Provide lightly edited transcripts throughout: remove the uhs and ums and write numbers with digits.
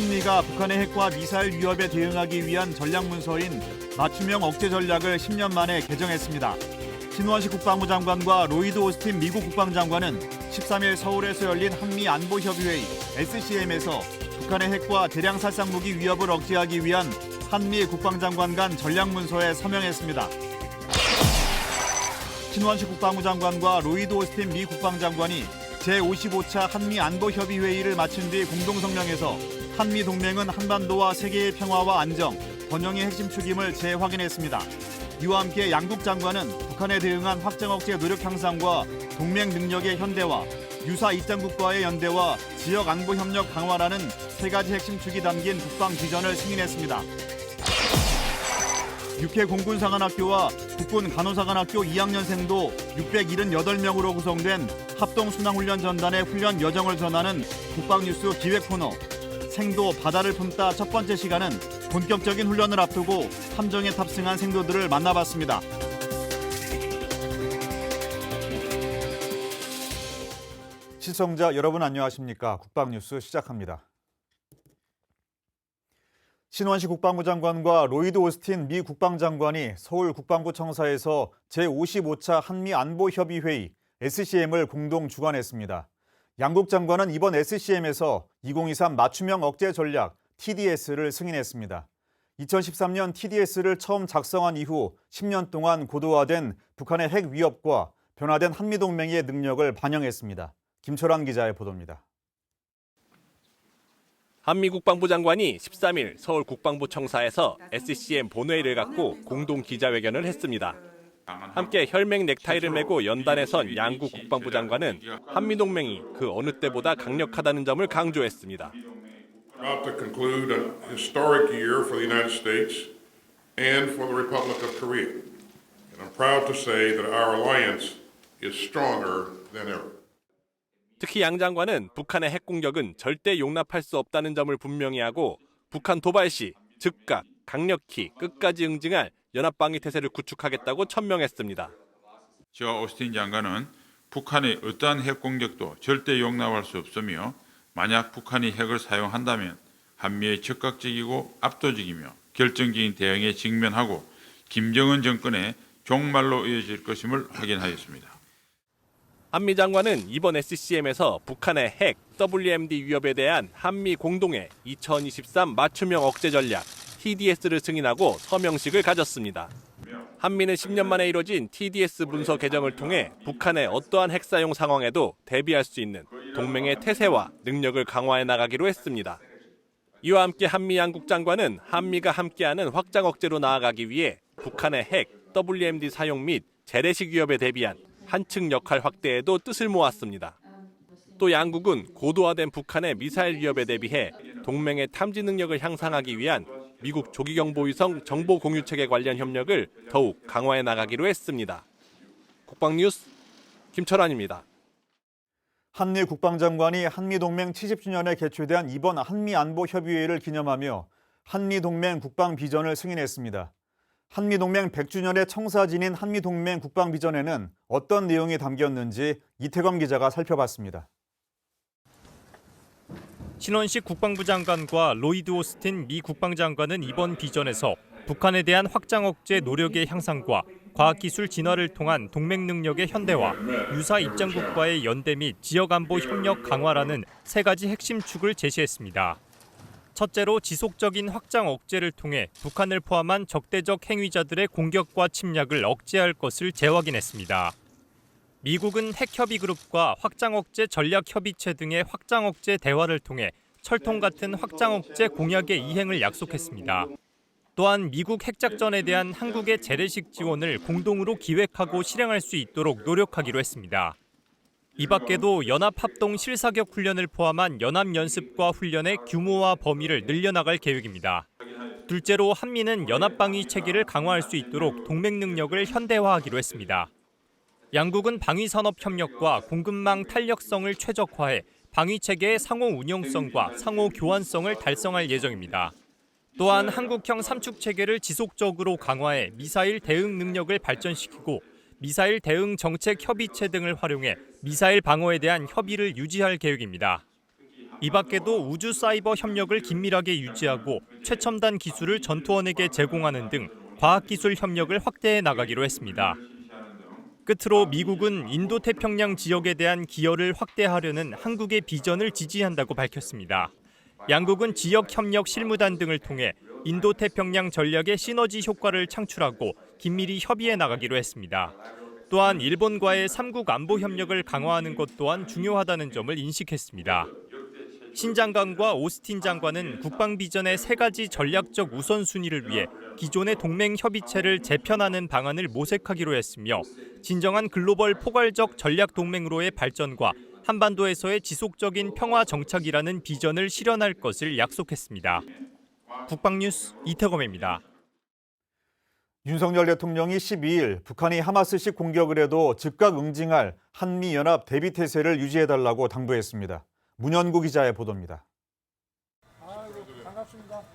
한미가 북한의 핵과 미사일 위협에 대응하기 위한 전략 문서인 맞춤형 억제 전략을 10년 만에 개정했습니다. 신원식 국방부 장관과 로이드 오스틴 미국 국방장관은 13일 서울에서 열린 한미 안보협의회의 SCM에서 북한의 핵과 대량 살상무기 위협을 억제하기 위한 한미 국방장관 간 전략 문서에 서명했습니다. 신원식 국방부 장관과 로이드 오스틴 미 국방장관이 제55차 한미 안보협의회의를 마친 뒤 공동성명에서 한미 동맹은 한반도와 세계의 평화와 안정, 번영의 핵심 축임을 재확인했습니다. 이와 함께 양국 장관은 북한에 대응한 확장 억제 노력 향상과 동맹 능력의 현대화, 유사 입장국과의 연대와 지역 안보 협력 강화라는 세 가지 핵심 축이 담긴 국방 비전을 승인했습니다. 육해 공군사관학교와 국군 간호사관학교 2학년생도 678명으로 구성된 합동순항훈련 전단의 훈련 여정을 전하는 국방뉴스 기획 코너 생도 바다를 품다 첫 번째 시간은 본격적인 훈련을 앞두고 함정에 탑승한 생도들을 만나봤습니다. 시청자 여러분 안녕하십니까? 국방뉴스 시작합니다. 신원식 국방부 장관과 로이드 오스틴 미 국방장관이 서울 국방부 청사에서 제55차 한미안보협의회의 SCM을 공동 주관했습니다. 양국 장관은 이번 SCM에서 2023 맞춤형 억제 전략 TDS를 승인했습니다. 2013년 TDS를 처음 작성한 이후 10년 동안 고도화된 북한의 핵 위협과 변화된 한미동맹의 능력을 반영했습니다. 김철환 기자의 보도입니다. 한미 국방부 장관이 13일 서울 국방부 청사에서 SCM 본회의를 갖고 공동 기자회견을 했습니다. 함께 혈맹 넥타이를 메고 연단에 선 양국 국방부 장관은 한미 동맹이 그 어느 때보다 강력하다는 점을 강조했습니다. About to conclude a historic year for the United States and for the Republic of Korea. And I'm proud to say that our alliance is stronger than ever. 특히 양 장관은 북한의 핵 공격은 절대 용납할 수 없다는 점을 분명히 하고 북한 도발 시 즉각, 강력히 끝까지 응징할 연합방위 태세를 구축하겠다고 천명했습니다. 저와 오스틴 장관은 북한의 어떠한 핵 공격도 절대 용납할 수 없으며 만약 북한이 핵을 사용한다면 한미의 적극적이고 압도적이며 결정적인 대응에 직면하고 김정은 정권의 종말로 이어질 것임을 확인하였습니다. 한미 장관은 이번 SCM에서 북한의 핵, WMD 위협에 대한 한미 공동의 2023 맞춤형 억제 전략 TDS를 승인하고 서명식을 가졌습니다. 한미는 10년 만에 이뤄진 TDS 문서 개정을 통해 북한의 어떠한 핵 사용 상황에도 대비할 수 있는 동맹의 태세와 능력을 강화해 나가기로 했습니다. 이와 함께 한미 양국 장관은 한미가 함께하는 확장 억제로 나아가기 위해 북한의 핵, WMD 사용 및 재래식 위협에 대비한 한층 역할 확대에도 뜻을 모았습니다. 또 양국은 고도화된 북한의 미사일 위협에 대비해 동맹의 탐지 능력을 향상하기 위한 미국 조기경보위성 정보 공유 체계 관련 협력을 더욱 강화해 나가기로 했습니다. 국방뉴스 김철환입니다. 한미 국방장관이 한미동맹 70주년에 개최된 이번 한미안보협의회를 기념하며 한미동맹 국방비전을 승인했습니다. 한미동맹 100주년의 청사진인 한미동맹 국방비전에는 어떤 내용이 담겼는지 이태검 기자가 살펴봤습니다. 신원식 국방부 장관과 로이드 오스틴 미 국방장관은 이번 비전에서 북한에 대한 확장 억제 노력의 향상과 과학기술 진화를 통한 동맹 능력의 현대화, 유사 입장국과의 연대 및 지역안보 협력 강화라는 세 가지 핵심 축을 제시했습니다. 첫째로 지속적인 확장 억제를 통해 북한을 포함한 적대적 행위자들의 공격과 침략을 억제할 것을 재확인했습니다. 미국은 핵협의그룹과 확장억제 전략협의체 등의 확장억제 대화를 통해 철통 같은 확장억제 공약의 이행을 약속했습니다. 또한 미국 핵작전에 대한 한국의 재래식 지원을 공동으로 기획하고 실행할 수 있도록 노력하기로 했습니다. 이 밖에도 연합합동 실사격 훈련을 포함한 연합연습과 훈련의 규모와 범위를 늘려나갈 계획입니다. 둘째로 한미는 연합방위 체계를 강화할 수 있도록 동맹 능력을 현대화하기로 했습니다. 양국은 방위산업 협력과 공급망 탄력성을 최적화해 방위체계의 상호 운용성과 상호 교환성을 달성할 예정입니다. 또한 한국형 삼축체계를 지속적으로 강화해 미사일 대응 능력을 발전시키고 미사일 대응 정책 협의체 등을 활용해 미사일 방어에 대한 협의를 유지할 계획입니다. 이 밖에도 우주 사이버 협력을 긴밀하게 유지하고 최첨단 기술을 전투원에게 제공하는 등 과학기술 협력을 확대해 나가기로 했습니다. 끝으로 미국은 인도태평양 지역에 대한 기여를 확대하려는 한국의 비전을 지지한다고 밝혔습니다. 양국은 지역 협력 실무단 등을 통해 인도태평양 전략의 시너지 효과를 창출하고 긴밀히 협의해 나가기로 했습니다. 또한 일본과의 3국 안보 협력을 강화하는 것 또한 중요하다는 점을 인식했습니다. 신 장관과 오스틴 장관은 국방 비전의 3가지 전략적 우선순위를 위해 기존의 동맹 협의체를 재편하는 방안을 모색하기로 했으며 진정한 글로벌 포괄적 전략 동맹으로의 발전과 한반도에서의 지속적인 평화 정착이라는 비전을 실현할 것을 약속했습니다. 국방뉴스 이태검입니다. 윤석열 대통령이 12일 북한이 하마스식 공격을 해도 즉각 응징할 한미연합 대비태세를 유지해달라고 당부했습니다. 문현구 기자의 보도입니다.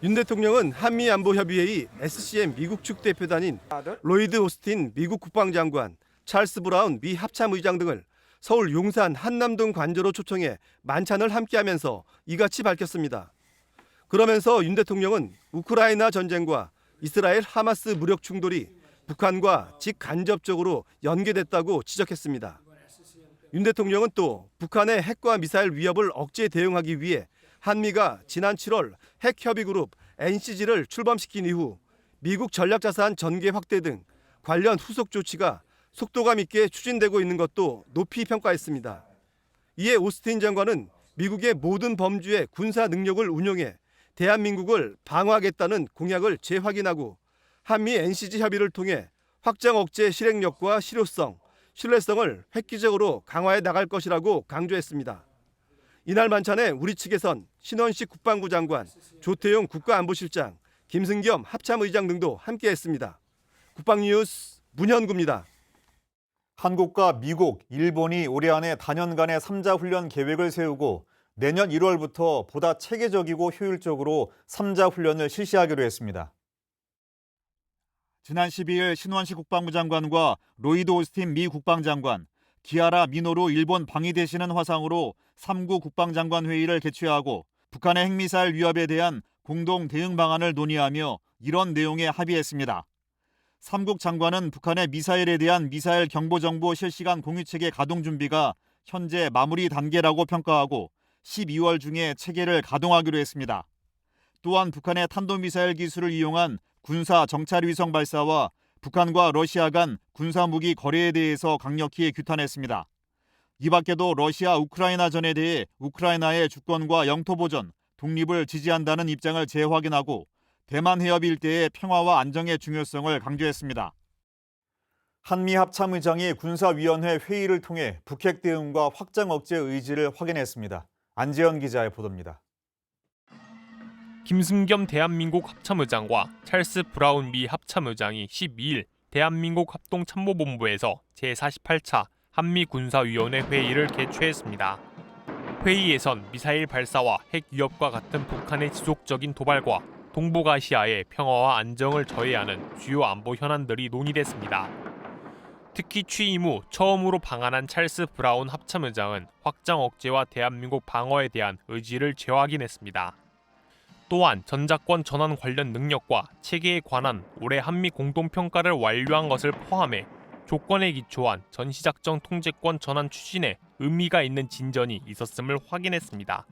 윤 대통령은 한미안보협의회의 SCM 미국 측 대표단인 로이드 오스틴 미국 국방장관, 찰스 브라운 미 합참의장 등을 서울 용산 한남동 관저로 초청해 만찬을 함께하면서 이같이 밝혔습니다. 그러면서 윤 대통령은 우크라이나 전쟁과 이스라엘 하마스 무력 충돌이 북한과 직간접적으로 연계됐다고 지적했습니다. 윤 대통령은 또 북한의 핵과 미사일 위협을 억제 대응하기 위해 한미가 지난 7월 핵협의그룹 NCG를 출범시킨 이후 미국 전략자산 전개 확대 등 관련 후속 조치가 속도감 있게 추진되고 있는 것도 높이 평가했습니다. 이에 오스틴 장관은 미국의 모든 범주의 군사 능력을 운용해 대한민국을 방어하겠다는 공약을 재확인하고 한미 NCG 협의를 통해 확장 억제 실행력과 실효성, 신뢰성을 획기적으로 강화해 나갈 것이라고 강조했습니다. 이날 만찬에 우리 측에선 신원식 국방부 장관, 조태용 국가안보실장, 김승겸 합참의장 등도 함께했습니다. 국방뉴스 문현구입니다. 한국과 미국, 일본이 올해 안에 단연간의 3자 훈련 계획을 세우고 내년 1월부터 보다 체계적이고 효율적으로 3자 훈련을 실시하기로 했습니다. 지난 12일 신원식 국방부 장관과 로이드 오스틴 미 국방장관, 기아라 미노루 일본 방위대신은 화상으로 3구 국방장관 회의를 개최하고 북한의 핵미사일 위협에 대한 공동 대응 방안을 논의하며 이런 내용에 합의했습니다. 3국 장관은 북한의 미사일에 대한 미사일 경보정보 실시간 공유체계 가동 준비가 현재 마무리 단계라고 평가하고 12월 중에 체계를 가동하기로 했습니다. 또한 북한의 탄도미사일 기술을 이용한 군사 정찰위성 발사와 북한과 러시아 간 군사무기 거래에 대해서 강력히 규탄했습니다. 이 밖에도 러시아 우크라이나전에 대해 우크라이나의 주권과 영토 보전, 독립을 지지한다는 입장을 재확인하고 대만 해협 일대의 평화와 안정의 중요성을 강조했습니다. 한미 합참의장이 군사위원회 회의를 통해 북핵 대응과 확장 억제 의지를 확인했습니다. 안재현 기자의 보도입니다. 김승겸 대한민국 합참의장과 찰스 브라운 미 합참의장이 12일 대한민국 합동참모본부에서 제48차 한미군사위원회 회의를 개최했습니다. 회의에선 미사일 발사와 핵 위협과 같은 북한의 지속적인 도발과 동북아시아의 평화와 안정을 저해하는 주요 안보 현안들이 논의됐습니다. 특히 취임 후 처음으로 방한한 찰스 브라운 합참의장은 확장 억제와 대한민국 방어에 대한 의지를 재확인했습니다. 또한 전작권 전환 관련 능력과 체계에 관한 올해 한미 공동평가를 완료한 것을 포함해 조건에 기초한 전시작전 통제권 전환 추진에 의미가 있는 진전이 있었음을 확인했습니다.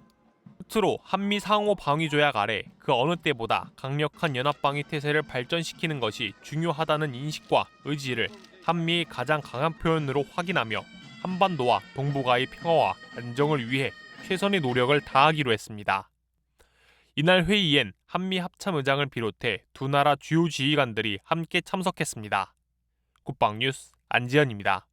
끝으로 한미 상호 방위 조약 아래 그 어느 때보다 강력한 연합방위 태세를 발전시키는 것이 중요하다는 인식과 의지를 한미의 가장 강한 표현으로 확인하며 한반도와 동북아의 평화와 안정을 위해 최선의 노력을 다하기로 했습니다. 이날 회의엔 한미 합참의장을 비롯해 두 나라 주요 지휘관들이 함께 참석했습니다. 국방뉴스 안지현입니다.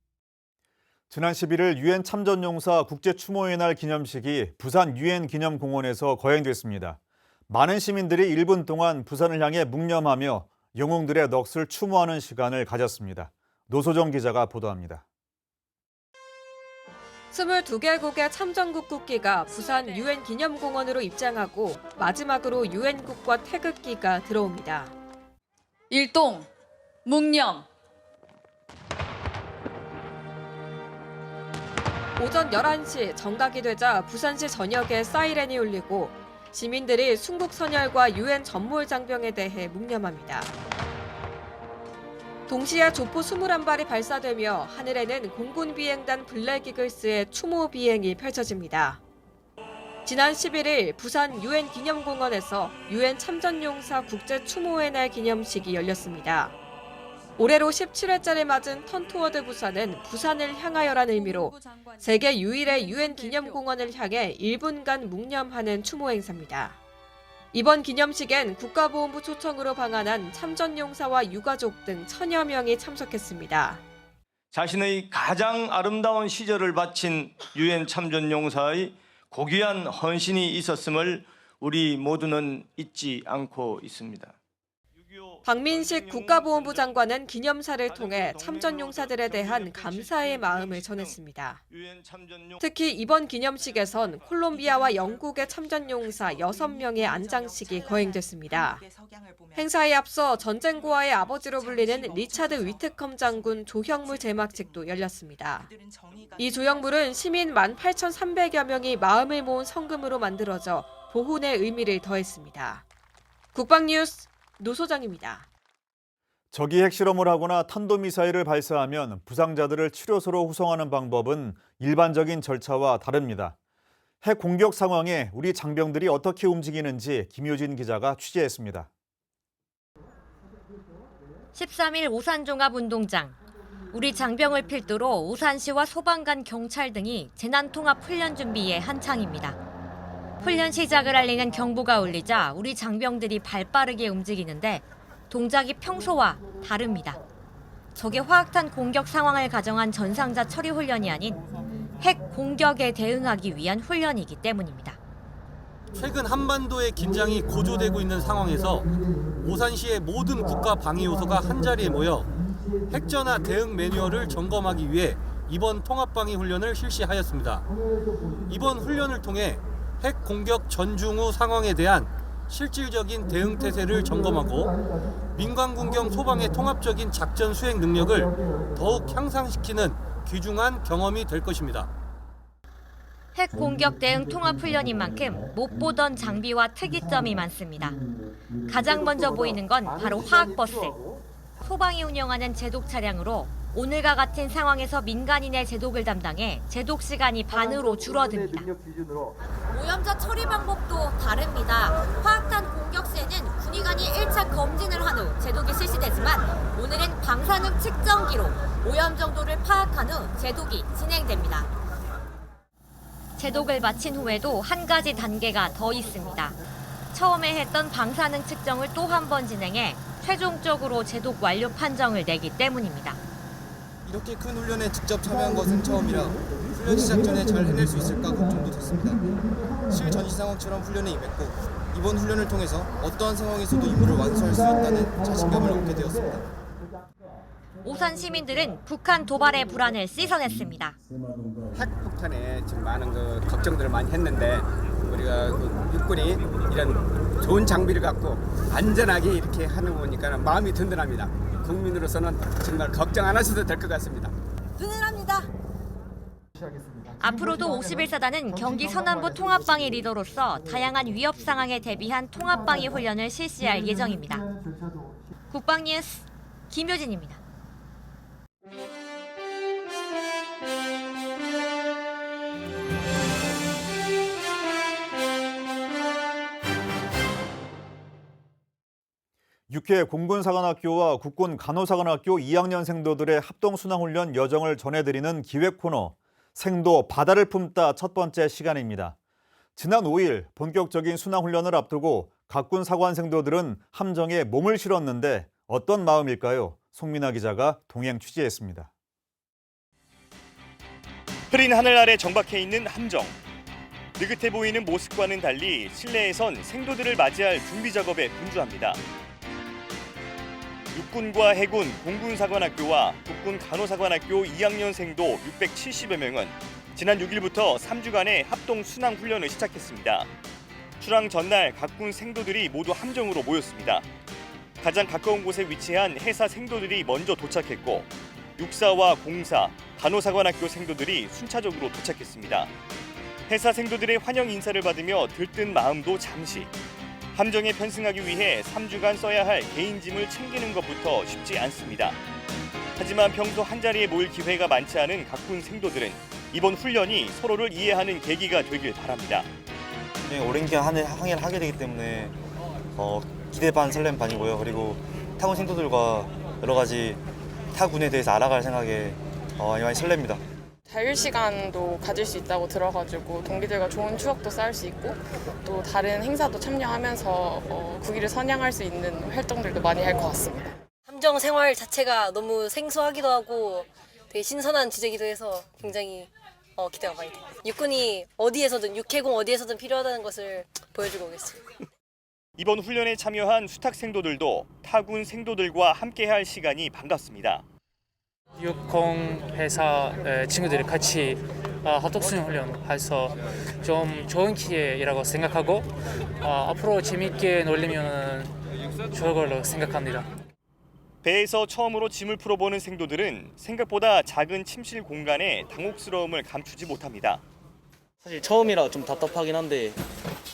지난 11일 유엔 참전용사 국제추모의 날 기념식이 부산 유엔 기념공원에서 거행됐습니다. 많은 시민들이 1분 동안 부산을 향해 묵념하며 영웅들의 넋을 추모하는 시간을 가졌습니다. 노소정 기자가 보도합니다. 22개국의 참전국 국기가 부산 유엔 기념공원으로 입장하고 마지막으로 유엔국과 태극기가 들어옵니다. 일동, 묵념. 오전 11시 정각이 되자 부산시 전역에 사이렌이 울리고 시민들이 순국선열과 유엔 전몰 장병에 대해 묵념합니다. 동시에 조포 21발이 발사되며 하늘에는 공군 비행단 블랙 이글스의 추모 비행이 펼쳐집니다. 지난 11일 부산 유엔 기념공원에서 유엔 참전용사 국제 추모의 날 기념식이 열렸습니다. 올해로 17회째를 맞은 턴투어드 부산은 부산을 향하여라는 의미로 세계 유일의 유엔 기념공원을 향해 1분간 묵념하는 추모 행사입니다. 이번 기념식엔 국가보훈부 초청으로 방한한 참전용사와 유가족 등 1000여 명이 참석했습니다. 자신의 가장 아름다운 시절을 바친 유엔 참전용사의 고귀한 헌신이 있었음을 우리 모두는 잊지 않고 있습니다. 박민식 국가보훈부 장관은 기념사를 통해 참전용사들에 대한 감사의 마음을 전했습니다. 특히 이번 기념식에선 콜롬비아와 영국의 참전용사 6명의 안장식이 거행됐습니다. 행사에 앞서 전쟁고아의 아버지로 불리는 리차드 위트컴 장군 조형물 제막식도 열렸습니다. 이 조형물은 시민 18,300여 명이 마음을 모은 성금으로 만들어져 보훈의 의미를 더했습니다. 국방뉴스 노소정입니다. 적이 핵실험을 하거나 탄도미사일을 발사하면 부상자들을 치료소로 후송하는 방법은 일반적인 절차와 다릅니다. 핵 공격 상황에 우리 장병들이 어떻게 움직이는지 김효진 기자가 취재했습니다. 13일 오산종합운동장. 우리 장병을 필두로 오산시와 소방관, 경찰 등이 재난통합훈련 준비에 한창입니다. 훈련 시작을 알리는 경보가 울리자 우리 장병들이 발빠르게 움직이는데 동작이 평소와 다릅니다. 적의 화학탄 공격 상황을 가정한 전상자 처리 훈련이 아닌 핵 공격에 대응하기 위한 훈련이기 때문입니다. 최근 한반도의 긴장이 고조되고 있는 상황에서 오산시의 모든 국가 방위 요소가 한자리에 모여 핵전화 대응 매뉴얼을 점검하기 위해 이번 통합방위 훈련을 실시하였습니다. 이번 훈련을 통해 핵 공격 전중 후 상황에 대한 실질적인 대응 태세를 점검하고 민간 군경 소방의 통합적인 작전 수행 능력을 더욱 향상시키는 귀중한 경험이 될 것입니다. 핵 공격 대응 통합 훈련인 만큼 못 보던 장비와 특이점이 많습니다. 가장 먼저 보이는 건 바로 화학버스. 소방이 운영하는 제독 차량으로 오늘과 같은 상황에서 민간인의 제독을 담당해 제독 시간이 반으로 줄어듭니다. 오염자 처리 방법도 다릅니다. 화학탄 공격 시에는 군의관이 1차 검진을 한 후 제독이 실시되지만 오늘은 방사능 측정기로 오염 정도를 파악한 후 제독이 진행됩니다. 제독을 마친 후에도 한 가지 단계가 더 있습니다. 처음에 했던 방사능 측정을 또 한 번 진행해 최종적으로 제독 완료 판정을 내기 때문입니다. 이렇게 큰 훈련에 직접 참여한 것은 처음이라 훈련 시작 전에 잘 해낼 수 있을까 걱정도 됐습니다. 실전시 상황처럼 훈련에 임했고 이번 훈련을 통해서 어떠한 상황에서도 임무를 완수할 수 있다는 자신감을 얻게 되었습니다. 오산 시민들은 북한 도발의 불안을 씻어냈습니다. 핵폭탄에 지금 많은 걱정들을 많이 했는데 우리가 육군이 이런 좋은 장비를 갖고 안전하게 이렇게 하는 거 보니까 마음이 든든합니다. 국민으로서는 정말 걱정 안 하셔도 될 것 같습니다. 든든합니다. 앞으로도 51사단은 경기 서남부 통합방위 리더로서 다양한 위협 상황에 대비한 통합방위 훈련을 실시할 예정입니다. 국방뉴스 김효진입니다. 육해 공군사관학교와 국군 간호사관학교 2학년생도들의 합동순항훈련 여정을 전해드리는 기획 코너 생도 바다를 품다 첫 번째 시간입니다. 지난 5일 본격적인 순항훈련을 앞두고 각군 사관생도들은 함정에 몸을 실었는데 어떤 마음일까요? 송민아 기자가 동행 취재했습니다. 흐린 하늘 아래 정박해 있는 함정. 느긋해 보이는 모습과는 달리 실내에선 생도들을 맞이할 준비 작업에 분주합니다. 육군과 해군, 공군사관학교와 국군 간호사관학교 2학년생도 670여 명은 지난 6일부터 3주간의 합동 순항 훈련을 시작했습니다. 출항 전날 각군 생도들이 모두 함정으로 모였습니다. 가장 가까운 곳에 위치한 해사 생도들이 먼저 도착했고 육사와 공사, 간호사관학교 생도들이 순차적으로 도착했습니다. 해사 생도들의 환영 인사를 받으며 들뜬 마음도 잠시. 함정에 편승하기 위해 3주간 써야 할 개인 짐을 챙기는 것부터 쉽지 않습니다. 하지만 평소 한자리에 모일 기회가 많지 않은 각군 생도들은 이번 훈련이 서로를 이해하는 계기가 되길 바랍니다. 오랜 기간 항해를 하게 되기 때문에 기대 반 설렘 반이고요. 그리고 타군 생도들과 여러 가지 타군에 대해서 알아갈 생각에 많이 설렙니다. 자율 시간도 가질 수 있다고 들어가지고 동기들과 좋은 추억도 쌓을 수 있고 또 다른 행사도 참여하면서 국위를 선양할 수 있는 활동들도 많이 할 것 같습니다. 함정 생활 자체가 너무 생소하기도 하고 되게 신선한 주제이기도 해서 굉장히 기대가 많이 됩니다. 육군이 어디에서든 육해공 어디에서든 필요하다는 것을 보여주고 오겠습니다. 이번 훈련에 참여한 수탁 생도들도 타군 생도들과 함께할 시간이 반갑습니다. 육공 회사 친구들이 같이 합동수련 훈련해서 좀 좋은 기회라고 생각하고 앞으로 재밌게 놀리면 좋을 걸로 생각합니다. 배에서 처음으로 짐을 풀어보는 생도들은 생각보다 작은 침실 공간에 당혹스러움을 감추지 못합니다. 사실 처음이라 좀 답답하긴 한데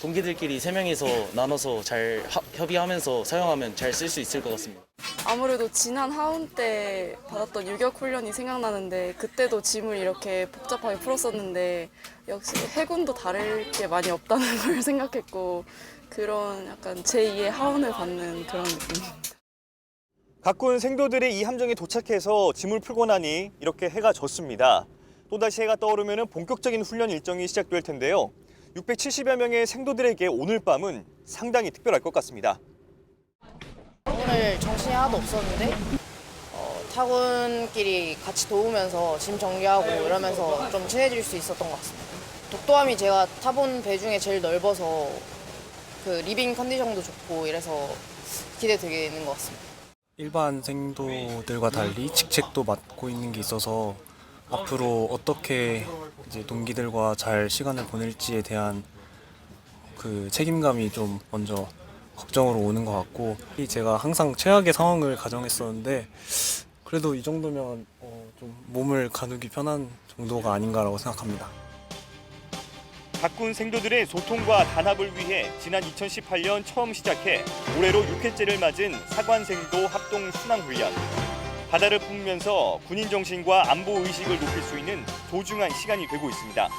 동기들끼리 3명이서 나눠서 잘 협의하면서 사용하면 잘 쓸 수 있을 것 같습니다. 아무래도 지난 하운 때 받았던 유격 훈련이 생각나는데 그때도 짐을 이렇게 복잡하게 풀었었는데 역시 해군도 다를 게 많이 없다는 걸 생각했고 그런 약간 제2의 하운을 받는 그런 느낌입니다. 각군 생도들이 이 함정에 도착해서 짐을 풀고 나니 이렇게 해가 졌습니다. 또다시 해가 떠오르면 본격적인 훈련 일정이 시작될 텐데요. 670여 명의 생도들에게 오늘 밤은 상당히 특별할 것 같습니다. 오늘 정신이 하나도 없었는데 타군끼리 같이 도우면서 짐 정리하고 이러면서 좀 친해질 수 있었던 것 같습니다. 독도함이 제가 타본 배 중에 제일 넓어서 그 리빙 컨디션도 좋고 이래서 기대되는 것 같습니다. 일반 생도들과 달리 직책도 맡고 있는 게 있어서 앞으로 어떻게 이제 동기들과 잘 시간을 보낼지에 대한 그 책임감이 좀 먼저 걱정으로 오는 것 같고 제가 항상 최악의 상황을 가정했었는데 그래도 이 정도면 좀 몸을 가누기 편한 정도가 아닌가라고 생각합니다. 각군 생도들의 소통과 단합을 위해 지난 2018년 처음 시작해 올해로 6회째를 맞은 사관생도 합동 순항훈련. 바다를 품으면서 군인 정신과 안보 의식을 높일 수 있는 소중한 시간이 되고 있습니다.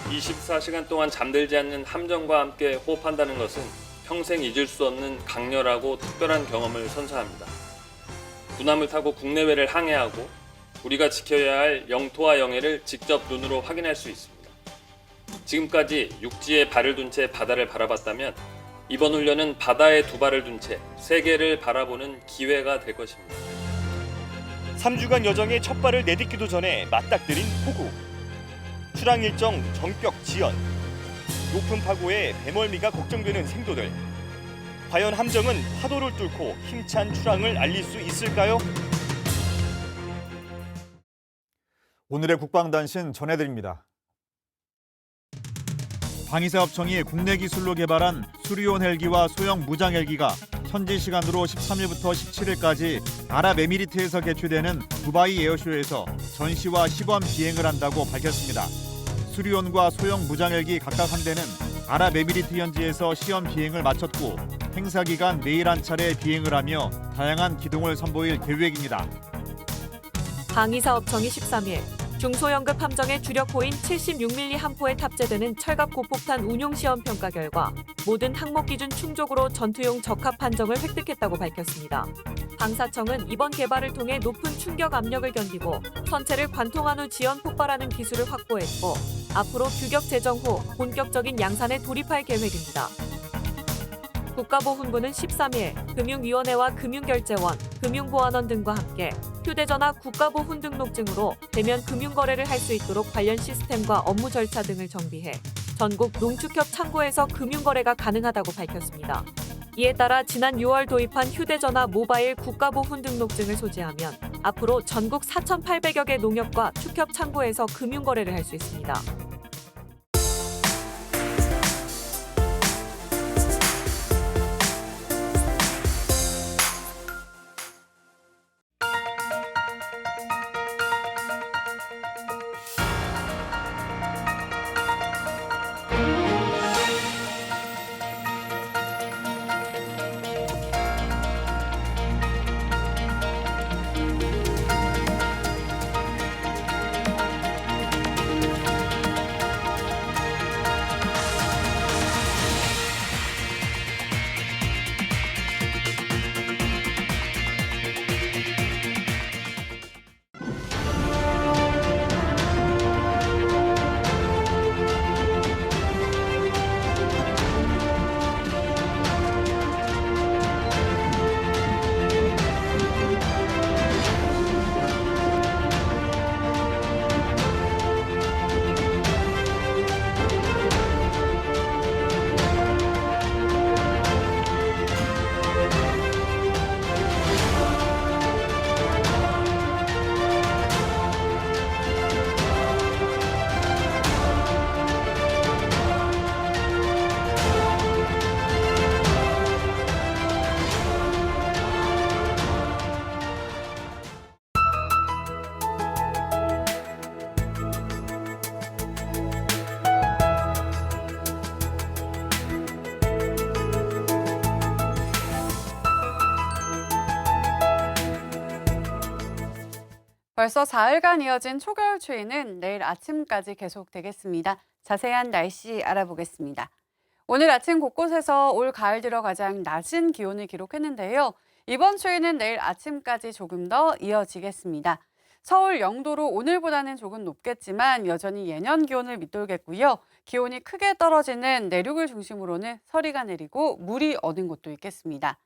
24시간 동안 잠들지 않는 함정과 함께 호흡한다는 것은 평생 잊을 수 없는 강렬하고 특별한 경험을 선사합니다. 군함을 타고 국내외를 항해하고 우리가 지켜야 할 영토와 영해를 직접 눈으로 확인할 수 있습니다. 지금까지 육지에 발을 둔 채 바다를 바라봤다면 이번 훈련은 바다에 두 발을 둔 채 세계를 바라보는 기회가 될 것입니다. 3주간 여정의 첫 발을 내딛기도 전에 맞닥뜨린 폭우. 출항 일정 전격 지연. 높은 파고에 배멀미가 걱정되는 생도들. 과연 함정은 파도를 뚫고 힘찬 출항을 알릴 수 있을까요? 오늘의 국방단신 전해드립니다. 방위사업청이 국내 기술로 개발한 수리온 헬기와 소형 무장 헬기가 현지 시간으로 13일부터 17일까지 아랍에미리트에서 개최되는 두바이 에어쇼에서 전시와 시범 비행을 한다고 밝혔습니다. 수리온과 소형 무장 헬기 각각 한 대는 아랍에미리트 현지에서 시험 비행을 마쳤고 행사 기간 내일 한 차례 비행을 하며 다양한 기동을 선보일 계획입니다. 방위사업청이 13일 중소형급 함정의 주력호인 76mm 함포에 탑재되는 철갑 고폭탄 운용 시험 평가 결과 모든 항목 기준 충족으로 전투용 적합 판정을 획득했다고 밝혔습니다. 방사청은 이번 개발을 통해 높은 충격 압력을 견디고 선체를 관통한 후 지연 폭발하는 기술을 확보했고 앞으로 규격 제정 후 본격적인 양산에 돌입할 계획입니다. 국가보훈부는 13일 금융위원회와 금융결제원, 금융보안원 등과 함께 휴대전화 국가보훈 등록증으로 대면 금융거래를 할 수 있도록 관련 시스템과 업무 절차 등을 정비해 전국 농축협 창구에서 금융거래가 가능하다고 밝혔습니다. 이에 따라 지난 6월 도입한 휴대전화 모바일 국가보훈 등록증을 소지하면 앞으로 전국 4,800여 개 농협과 축협 창구에서 금융거래를 할 수 있습니다. 벌써 사흘간 이어진 초겨울 추위는 내일 아침까지 계속되겠습니다. 자세한 날씨 알아보겠습니다. 오늘 아침 곳곳에서 올 가을 들어 가장 낮은 기온을 기록했는데요. 이번 추위는 내일 아침까지 조금 더 이어지겠습니다. 서울 0도로 오늘보다는 조금 높겠지만 여전히 예년 기온을 밑돌겠고요. 기온이 크게 떨어지는 내륙을 중심으로는 서리가 내리고 물이 어는 곳도 있겠습니다.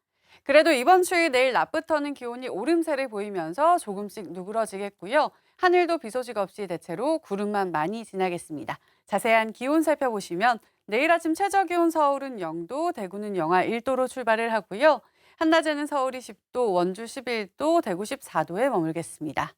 그래도 이번 추위 내일 낮부터는 기온이 오름세를 보이면서 조금씩 누그러지겠고요. 하늘도 비 소식 없이 대체로 구름만 많이 지나겠습니다. 자세한 기온 살펴보시면 내일 아침 최저기온 서울은 0도, 대구는 영하 1도로 출발을 하고요. 한낮에는 서울이 10도, 원주 11도, 대구 14도에 머물겠습니다.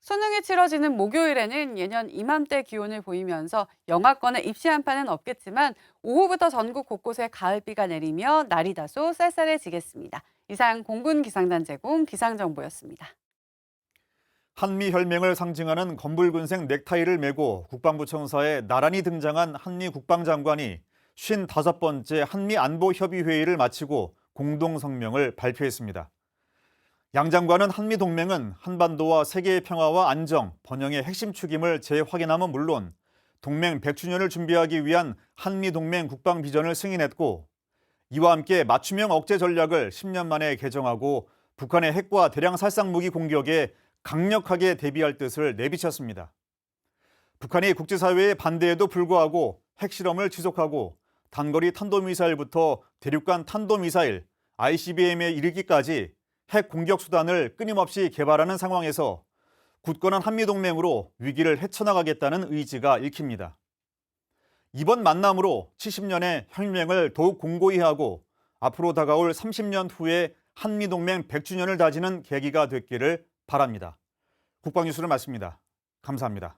수능이 치러지는 목요일에는 예년 이맘때 기온을 보이면서 영하권에 입시 한파는 없겠지만 오후부터 전국 곳곳에 가을비가 내리며 날이 다소 쌀쌀해지겠습니다. 이상 공군 기상단 제공 기상정보였습니다. 한미 혈맹을 상징하는 검붉은색 넥타이를 메고 국방부 청사에 나란히 등장한 한미 국방장관이 55번째 한미 안보협의회의를 마치고 공동성명을 발표했습니다. 양 장관은 한미 동맹은 한반도와 세계의 평화와 안정, 번영의 핵심 축임을 재확인함은 물론 동맹 100주년을 준비하기 위한 한미 동맹 국방 비전을 승인했고 이와 함께 맞춤형 억제 전략을 10년 만에 개정하고 북한의 핵과 대량 살상 무기 공격에 강력하게 대비할 뜻을 내비쳤습니다. 북한이 국제사회의 반대에도 불구하고 핵실험을 지속하고 단거리 탄도미사일부터 대륙간 탄도미사일, ICBM에 이르기까지 핵 공격 수단을 끊임없이 개발하는 상황에서 굳건한 한미동맹으로 위기를 헤쳐나가겠다는 의지가 읽힙니다. 이번 만남으로 70년의 혈맹을 더욱 공고히 하고 앞으로 다가올 30년 후에 한미동맹 100주년을 다지는 계기가 됐기를 바랍니다. 국방뉴스를 마칩니다. 감사합니다.